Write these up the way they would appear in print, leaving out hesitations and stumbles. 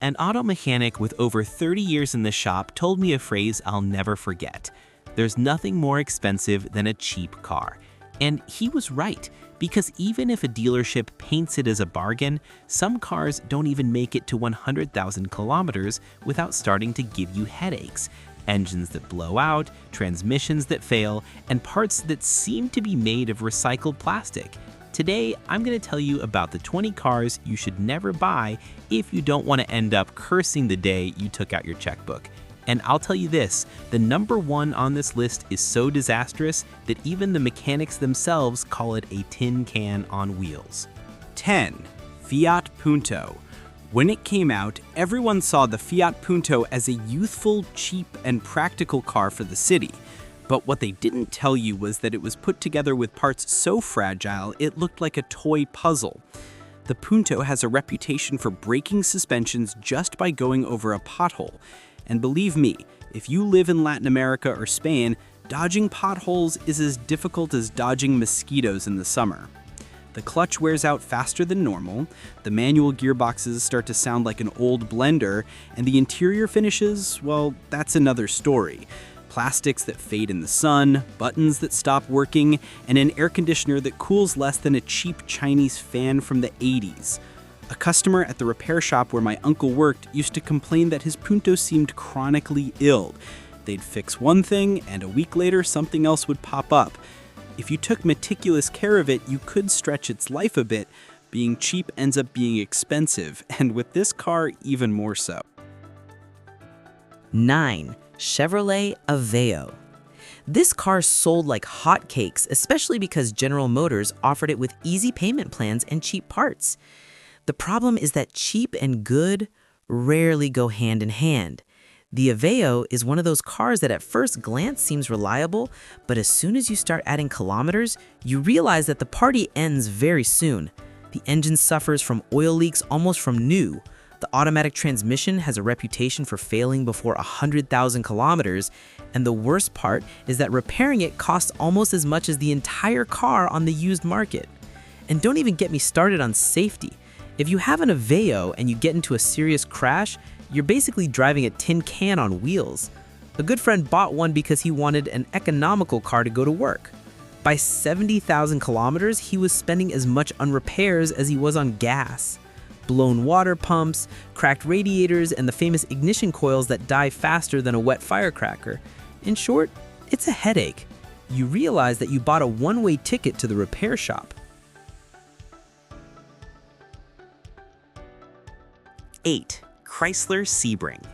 An auto mechanic with over 30 years in the shop told me a phrase I'll never forget. There's nothing more expensive than a cheap car. And he was right, because even if a dealership paints it as a bargain, some cars don't even make it to 100,000 kilometers without starting to give you headaches. Engines that blow out, transmissions that fail, and parts that seem to be made of recycled plastic. Today, I'm going to tell you about the 20 cars you should never buy if you don't want to end up cursing the day you took out your checkbook. And I'll tell you this, the number one on this list is so disastrous that even the mechanics themselves call it a tin can on wheels. 10. Fiat Punto. When it came out, everyone saw the Fiat Punto as a youthful, cheap, and practical car for the city. But what they didn't tell you was that it was put together with parts so fragile it looked like a toy puzzle. The Punto has a reputation for breaking suspensions just by going over a pothole. And believe me, if you live in Latin America or Spain, dodging potholes is as difficult as dodging mosquitoes in the summer. The clutch wears out faster than normal, the manual gearboxes start to sound like an old blender, and the interior finishes, well, that's another story. Plastics that fade in the sun, buttons that stop working, and an air conditioner that cools less than a cheap Chinese fan from the 80s. A customer at the repair shop where my uncle worked used to complain that his Punto seemed chronically ill. They'd fix one thing, and a week later something else would pop up. If you took meticulous care of it, you could stretch its life a bit. Being cheap ends up being expensive, and with this car, even more so. 9. Chevrolet Aveo. This car sold like hotcakes, especially because General Motors offered it with easy payment plans and cheap parts. The problem is that cheap and good rarely go hand in hand. The Aveo is one of those cars that at first glance seems reliable, but as soon as you start adding kilometers, you realize that the party ends very soon. The engine suffers from oil leaks almost from new. The automatic transmission has a reputation for failing before 100,000 kilometers, and the worst part is that repairing it costs almost as much as the entire car on the used market. And don't even get me started on safety. If you have an Aveo and you get into a serious crash, you're basically driving a tin can on wheels. A good friend bought one because he wanted an economical car to go to work. By 70,000 kilometers, he was spending as much on repairs as he was on gas. Blown water pumps, cracked radiators, and the famous ignition coils that die faster than a wet firecracker. In short, it's a headache. You realize that you bought a one-way ticket to the repair shop. 8. Chrysler Sebring.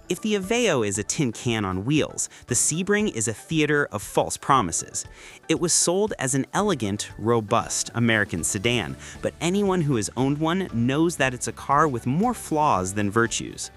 If the Aveo is a tin can on wheels, the Sebring is a theater of false promises. It was sold as an elegant, robust American sedan, but anyone who has owned one knows that it's a car with more flaws than virtues.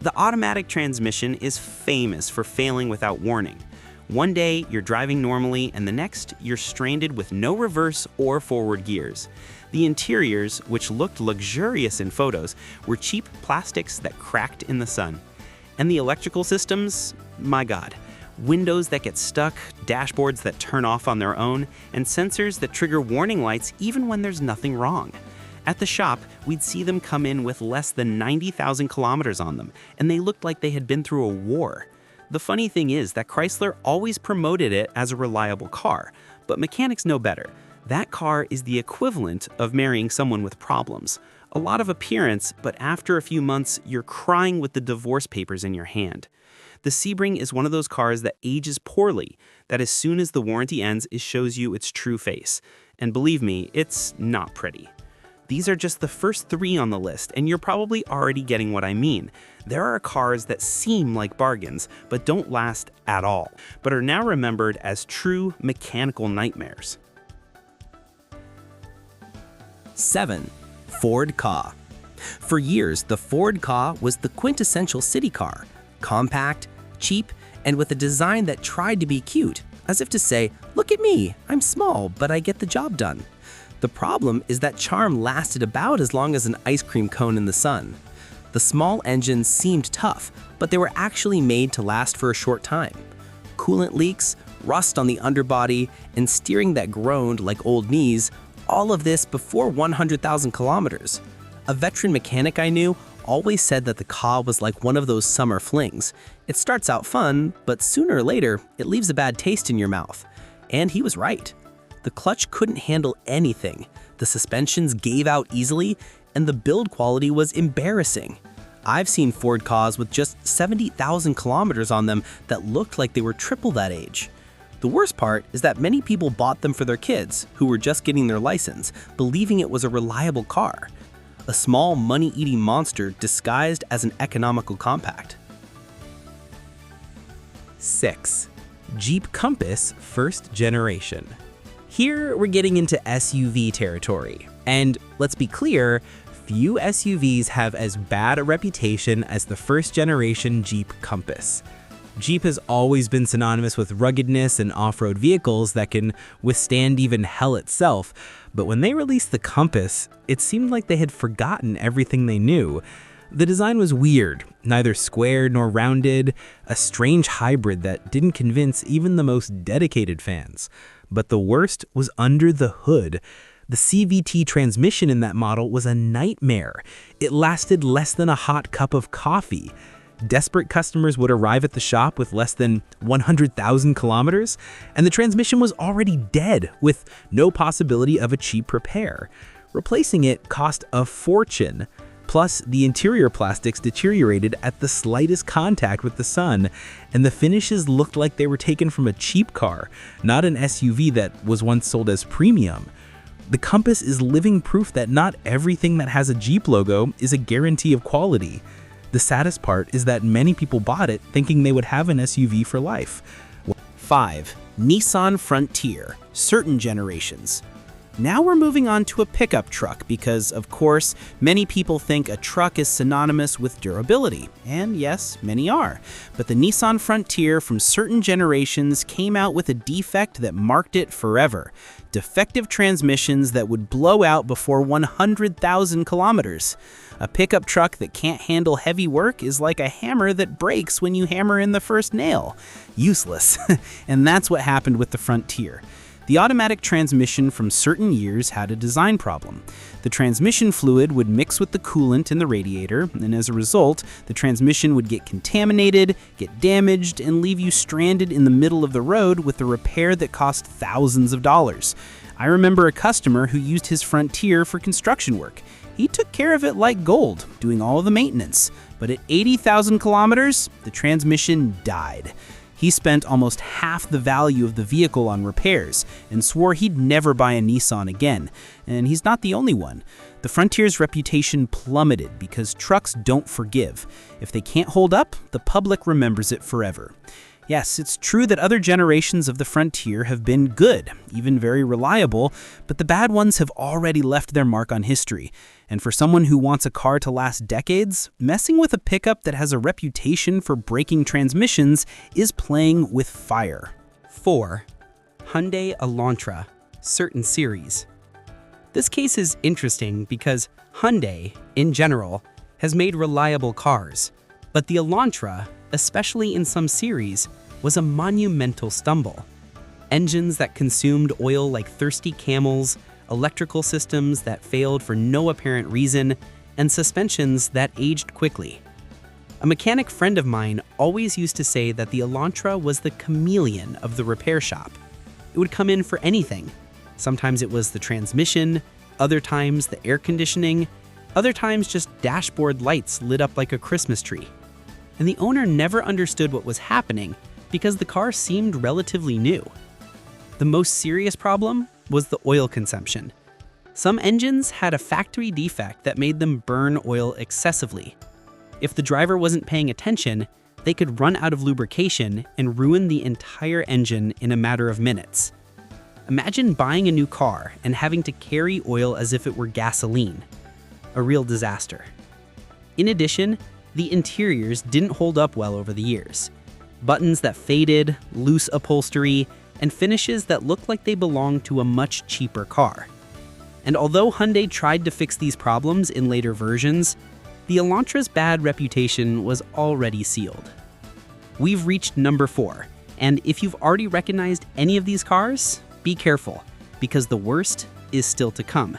The automatic transmission is famous for failing without warning. One day, you're driving normally, and the next, you're stranded with no reverse or forward gears. The interiors, which looked luxurious in photos, were cheap plastics that cracked in the sun. And the electrical systems? My God. Windows that get stuck, dashboards that turn off on their own, and sensors that trigger warning lights even when there's nothing wrong. At the shop, we'd see them come in with less than 90,000 kilometers on them, and they looked like they had been through a war. The funny thing is that Chrysler always promoted it as a reliable car, but mechanics know better. That car is the equivalent of marrying someone with problems. A lot of appearance, but after a few months, you're crying with the divorce papers in your hand. The Sebring is one of those cars that ages poorly, that as soon as the warranty ends, it shows you its true face. And believe me, it's not pretty. These are just the first 3 on the list, and you're probably already getting what I mean. There are cars that seem like bargains, but don't last at all, but are now remembered as true mechanical nightmares. 7. Ford Ka. For years, the Ford Ka was the quintessential city car, compact, cheap, and with a design that tried to be cute, as if to say, "Look at me, I'm small, but I get the job done." The problem is that charm lasted about as long as an ice cream cone in the sun. The small engines seemed tough, but they were actually made to last for a short time. Coolant leaks, rust on the underbody, and steering that groaned like old knees, all of this before 100,000 kilometers. A veteran mechanic I knew always said that the Ka was like one of those summer flings. It starts out fun, but sooner or later, it leaves a bad taste in your mouth. And he was right. The clutch couldn't handle anything, the suspensions gave out easily, and the build quality was embarrassing. I've seen Ford Kas with just 70,000 kilometers on them that looked like they were triple that age. The worst part is that many people bought them for their kids, who were just getting their license, believing it was a reliable car. A small money-eating monster disguised as an economical compact. 6. Jeep Compass first generation. Here we're getting into SUV territory. And let's be clear, few SUVs have as bad a reputation as the first generation Jeep Compass. Jeep has always been synonymous with ruggedness and off-road vehicles that can withstand even hell itself, but when they released the Compass, it seemed like they had forgotten everything they knew. The design was weird, neither square nor rounded, a strange hybrid that didn't convince even the most dedicated fans. But the worst was under the hood. The CVT transmission in that model was a nightmare. It lasted less than a hot cup of coffee. Desperate customers would arrive at the shop with less than 100,000 kilometers, and the transmission was already dead with no possibility of a cheap repair. Replacing it cost a fortune. Plus, the interior plastics deteriorated at the slightest contact with the sun, and the finishes looked like they were taken from a cheap car, not an SUV that was once sold as premium. The Compass is living proof that not everything that has a Jeep logo is a guarantee of quality. The saddest part is that many people bought it thinking they would have an SUV for life. 5. Nissan Frontier, certain generations. Now we're moving on to a pickup truck because, of course, many people think a truck is synonymous with durability, and yes, many are. But the Nissan Frontier from certain generations came out with a defect that marked it forever. Defective transmissions that would blow out before 100,000 kilometers. A pickup truck that can't handle heavy work is like a hammer that breaks when you hammer in the first nail. Useless. And that's what happened with the Frontier. The automatic transmission from certain years had a design problem. The transmission fluid would mix with the coolant in the radiator, and as a result, the transmission would get contaminated, get damaged, and leave you stranded in the middle of the road with a repair that cost thousands of dollars. I remember a customer who used his Frontier for construction work. He took care of it like gold, doing all of the maintenance. But at 80,000 kilometers, the transmission died. He spent almost half the value of the vehicle on repairs and swore he'd never buy a Nissan again. And he's not the only one. The Frontier's reputation plummeted because trucks don't forgive. If they can't hold up, the public remembers it forever. Yes, it's true that other generations of the Frontier have been good, even very reliable, but the bad ones have already left their mark on history. And for someone who wants a car to last decades, messing with a pickup that has a reputation for breaking transmissions is playing with fire. 4. Hyundai Elantra, certain series. This case is interesting because Hyundai, in general, has made reliable cars, but the Elantra, especially in some series, was a monumental stumble. Engines that consumed oil like thirsty camels, electrical systems that failed for no apparent reason, and suspensions that aged quickly. A mechanic friend of mine always used to say that the Elantra was the chameleon of the repair shop. It would come in for anything. Sometimes it was the transmission, other times the air conditioning, other times just dashboard lights lit up like a Christmas tree. And the owner never understood what was happening because the car seemed relatively new. The most serious problem was the oil consumption. Some engines had a factory defect that made them burn oil excessively. If the driver wasn't paying attention, they could run out of lubrication and ruin the entire engine in a matter of minutes. Imagine buying a new car and having to carry oil as if it were gasoline. A real disaster. In addition, the interiors didn't hold up well over the years. Buttons that faded, loose upholstery, and finishes that looked like they belonged to a much cheaper car. And although Hyundai tried to fix these problems in later versions, the Elantra's bad reputation was already sealed. We've reached number 4, and if you've already recognized any of these cars, be careful, because the worst is still to come.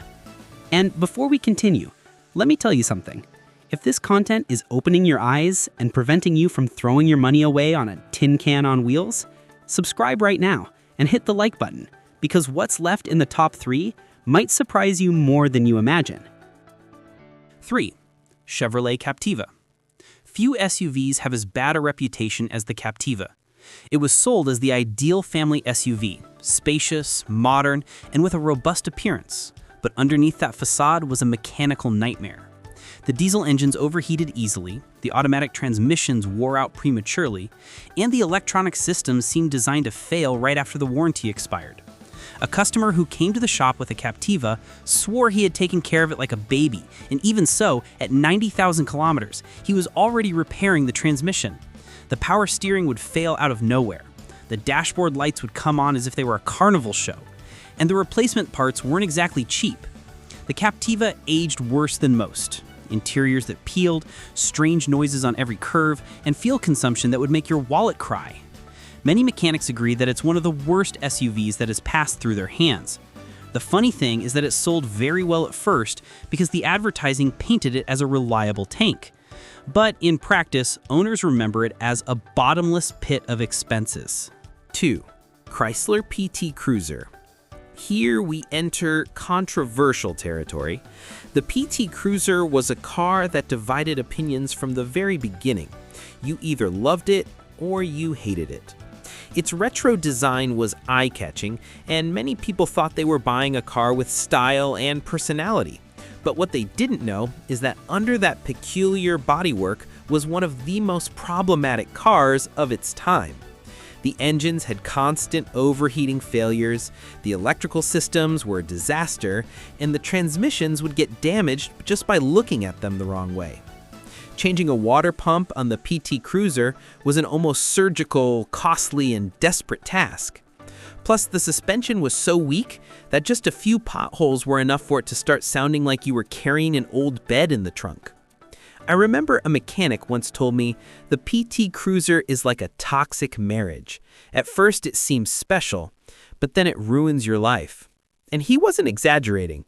And before we continue, let me tell you something. If this content is opening your eyes and preventing you from throwing your money away on a tin can on wheels, subscribe right now and hit the like button, because what's left in the top 3 might surprise you more than you imagine. 3. Chevrolet Captiva. Few SUVs have as bad a reputation as the Captiva. It was sold as the ideal family SUV, spacious, modern, and with a robust appearance. But underneath that facade was a mechanical nightmare. The diesel engines overheated easily, the automatic transmissions wore out prematurely, and the electronic systems seemed designed to fail right after the warranty expired. A customer who came to the shop with a Captiva swore he had taken care of it like a baby, and even so, at 90,000 kilometers, he was already repairing the transmission. The power steering would fail out of nowhere. The dashboard lights would come on as if they were a carnival show. And the replacement parts weren't exactly cheap. The Captiva aged worse than most. Interiors that peeled, strange noises on every curve, and fuel consumption that would make your wallet cry. Many mechanics agree that it's one of the worst SUVs that has passed through their hands. The funny thing is that it sold very well at first because the advertising painted it as a reliable tank. But in practice, owners remember it as a bottomless pit of expenses. 2. Chrysler PT Cruiser. Here we enter controversial territory. The PT Cruiser was a car that divided opinions from the very beginning. You either loved it or you hated it. Its retro design was eye-catching, and many people thought they were buying a car with style and personality. But what they didn't know is that under that peculiar bodywork was one of the most problematic cars of its time. The engines had constant overheating failures, the electrical systems were a disaster, and the transmissions would get damaged just by looking at them the wrong way. Changing a water pump on the PT Cruiser was an almost surgical, costly, and desperate task. Plus, the suspension was so weak that just a few potholes were enough for it to start sounding like you were carrying an old bed in the trunk. I remember a mechanic once told me, the PT Cruiser is like a toxic marriage. At first it seems special, but then it ruins your life. And he wasn't exaggerating.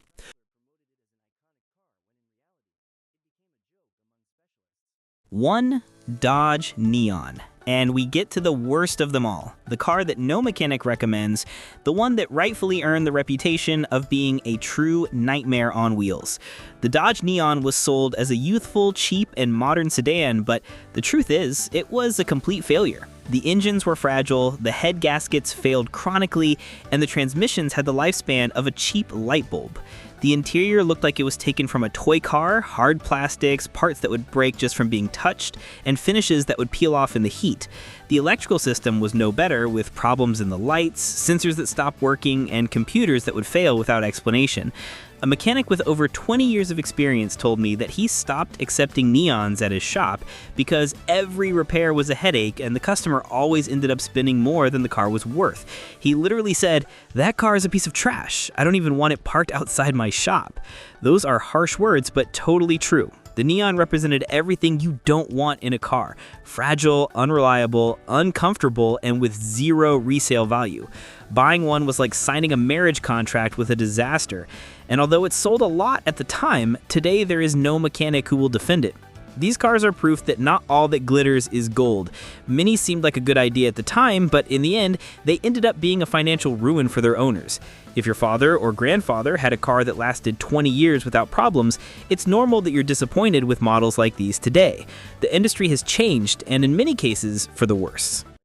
1. Dodge Neon. And we get to the worst of them all, the car that no mechanic recommends, the one that rightfully earned the reputation of being a true nightmare on wheels. The Dodge Neon was sold as a youthful, cheap, and modern sedan, but the truth is, it was a complete failure. The engines were fragile, the head gaskets failed chronically, and the transmissions had the lifespan of a cheap light bulb. The interior looked like it was taken from a toy car, hard plastics, parts that would break just from being touched, and finishes that would peel off in the heat. The electrical system was no better, with problems in the lights, sensors that stopped working, and computers that would fail without explanation. A mechanic with over 20 years of experience told me that he stopped accepting Neons at his shop because every repair was a headache and the customer always ended up spending more than the car was worth. He literally said, "That car is a piece of trash. I don't even want it parked outside my shop." Those are harsh words, but totally true. The Neon represented everything you don't want in a car: fragile, unreliable, uncomfortable, and with zero resale value. Buying one was like signing a marriage contract with a disaster. And although it sold a lot at the time, today there is no mechanic who will defend it. These cars are proof that not all that glitters is gold. Many seemed like a good idea at the time, but in the end, they ended up being a financial ruin for their owners. If your father or grandfather had a car that lasted 20 years without problems, it's normal that you're disappointed with models like these today. The industry has changed, and in many cases, for the worse.